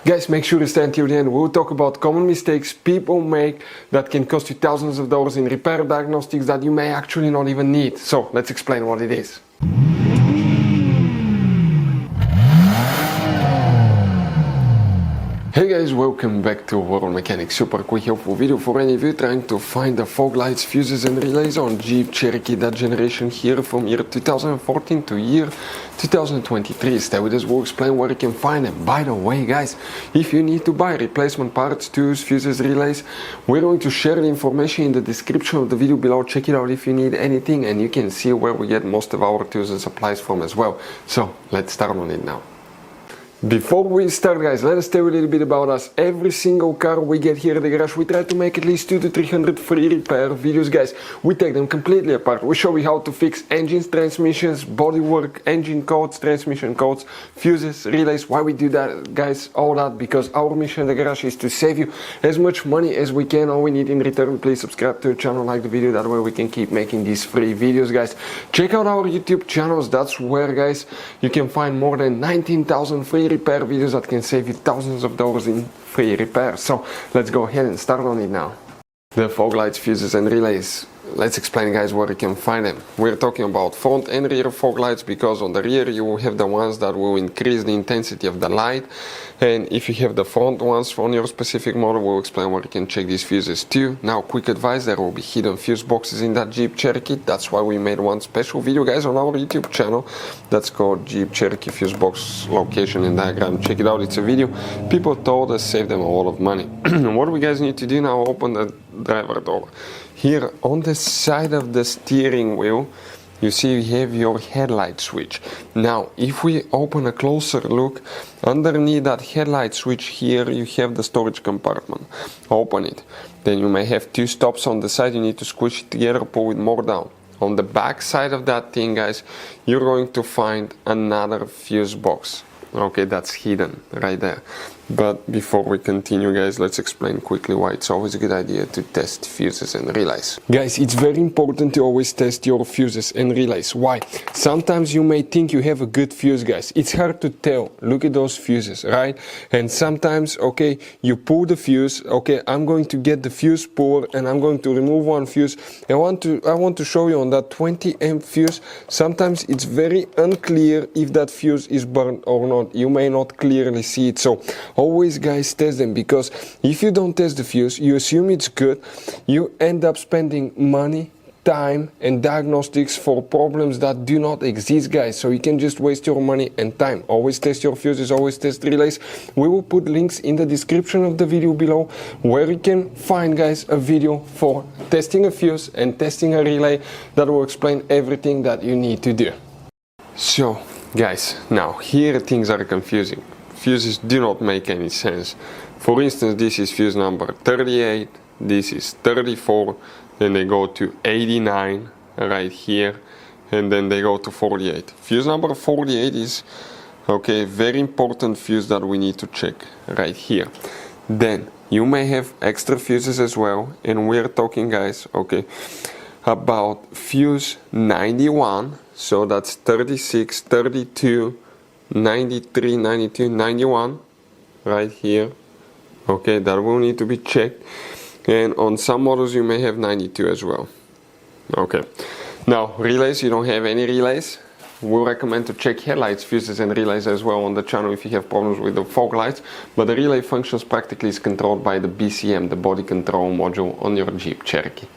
Guys, make sure to stay until the end. We'll talk about common mistakes people make that can cost you thousands of dollars in repair diagnostics that you may actually not even need. So let's explain what it is. Hey guys, welcome back to World Mechanics. Super quick helpful video for any of you trying to find the fog lights, fuses and relays on Jeep Cherokee, that generation here from year 2014 to year 2023. Stay with us, we'll explain where you can find them. By the way guys, if you need to buy replacement parts, tools, fuses, relays, we're going to share the information in the description of the video below. Check it out if you need anything, and you can see where we get most of our tools and supplies from as well. So let's start on it now. Before we start guys, let us tell you a little bit about us. Every single car we get here at the garage, we try to make at least 200 to 300 free repair videos guys. We take them completely apart. We show you how to fix engines, transmissions, bodywork, engine codes, transmission codes, fuses, relays. Why we do that guys, all that because our mission in the garage is to save you as much money as we can. All we need in return, please subscribe to the channel, like the video, that way we can keep making these free videos guys. Check out our YouTube channels, that's where guys you can find more than 19,000 free repair videos that can save you thousands of dollars in free repair. So let's go ahead and start on it now. The fog lights, fuses and relays. Let's explain guys where you can find them. We're talking about front and rear fog lights, because on the rear you will have the ones that will increase the intensity of the light, and if you have the front ones on your specific model, we'll explain where you can check these fuses too. Now quick advice, there will be hidden fuse boxes in that Jeep Cherokee. That's why we made one special video guys on our YouTube channel that's called Jeep Cherokee Fuse Box Location and Diagram. Check it out, it's a video. People told us save them a lot of money. What do we guys need to do now? Open the driver door. Here on the side of the steering wheel, you see you have your headlight switch. Now, if we open a closer look, underneath that headlight switch here, you have the storage compartment. Open it. Then you may have two stops on the side. You need to squish it together, pull it more down. On the back side of that thing, guys, you're going to find another fuse box. Okay, that's hidden right there. But before we continue guys, let's explain quickly why it's always a good idea to test fuses and relays. Guys, it's very important to always test your fuses and relays. Why? Sometimes you may think you have a good fuse guys. It's hard to tell. Look at those fuses, right? And sometimes, okay, you pull the fuse. Okay, I'm going to get the fuse puller and I'm going to remove one fuse. I want to show you on that 20 amp fuse. Sometimes it's very unclear if that fuse is burned or not. You may not clearly see it. So always guys test them, because if you don't test the fuse, you assume it's good, you end up spending money, time and diagnostics for problems that do not exist guys. So you can just waste your money and time. Always test your fuses, always test relays. We will put links in the description of the video below where you can find guys a video for testing a fuse and testing a relay that will explain everything that you need to do. So guys, now here things are confusing. Fuses do not make any sense. For instance, this is fuse number 38, this is 34, then they go to 89 right here, and then they go to 48. Fuse number 48 is, okay, very important fuse that we need to check right here. Then you may have extra fuses as well, and we're talking guys, okay, about fuse 91, so that's 36, 32, 93, 92, 91 right here. Okay, that will need to be checked, and on some models you may have 92 as well. Okay, now relays, you don't have any relays, we'll recommend to check headlights, fuses and relays as well on the channel if you have problems with the fog lights, but the relay functions practically is controlled by the BCM, the body control module on your Jeep Cherokee.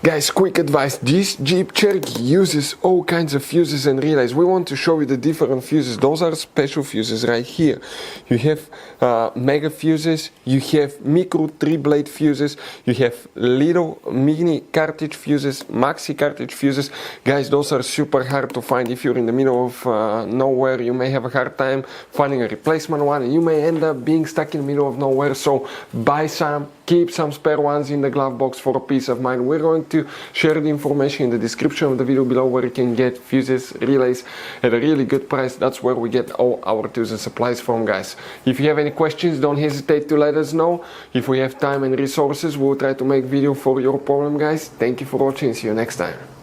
Guys, quick advice, this Jeep Cherokee uses all kinds of fuses and relays. We want to show you the different fuses. Those are special fuses right here. You have mega fuses, you have micro 3-blade fuses, you have little mini cartridge fuses, maxi cartridge fuses. Guys, those are super hard to find. If you're in the middle of nowhere, you may have a hard time finding a replacement one, and you may end up being stuck in the middle of nowhere. So buy some, keep some spare ones in the glove box for peace of mind. We're going to share the information in the description of the video below where you can get fuses, relays at a really good price. That's where we get all our tools and supplies from guys. If you have any questions, don't hesitate to let us know. If we have time and resources, we'll try to make video for your problem guys. Thank you for watching, see you next time.